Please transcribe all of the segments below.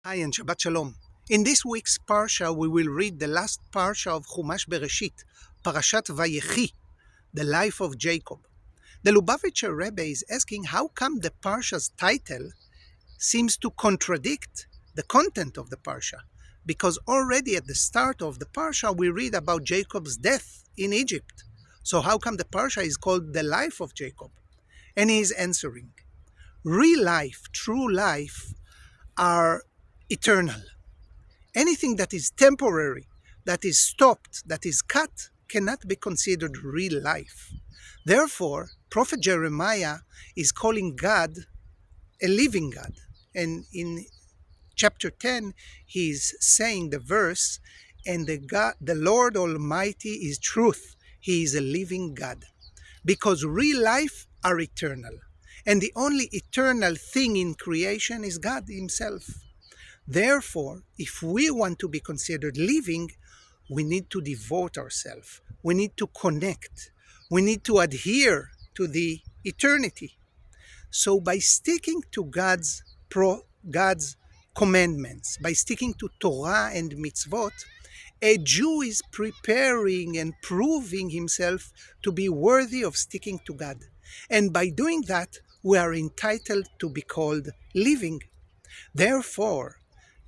Hi and Shabbat Shalom. In this week's parsha, we will read the last parsha of Chumash Bereshit, Parshat Vayechi, the life of Jacob. The Luibavitcher Rebbe is asking how come the parsha's title seems to contradict the content of the parsha, because already at the start of the parsha we read about Jacob's death in Egypt. So how come the parsha is called the life of Jacob? And he is answering, real life, true life, are eternal. Anything that is temporary, that is stopped, that is cut, cannot be considered real life. Therefore, Prophet Jeremiah is calling God a living God. And in chapter 10, he is saying the verse, and the Lord Almighty is truth. He is a living God. Because real life are eternal. And the only eternal thing in creation is God himself. Therefore, if we want to be considered living, we need to devote ourselves. We need to connect. We need to adhere to the eternity. So by sticking to God's commandments, by sticking to Torah and mitzvot, a Jew is preparing and proving himself to be worthy of sticking to God. And by doing that, we are entitled to be called living. Therefore,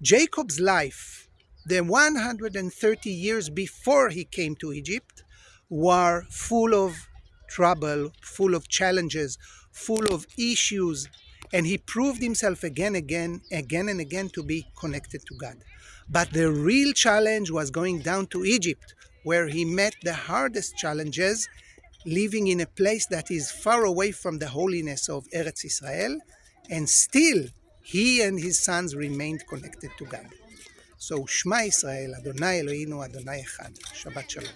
Jacob's life, the 130 years before he came to Egypt, were full of trouble, full of challenges, full of issues, and he proved himself again and again to be connected to God. But the real challenge was going down to Egypt, where he met the hardest challenges, living in a place that is far away from the holiness of Eretz Israel, and still he and his sons remained connected to God. So Shema Israel, Adonai Eloheinu, Adonai Echad. Shabbat Shalom.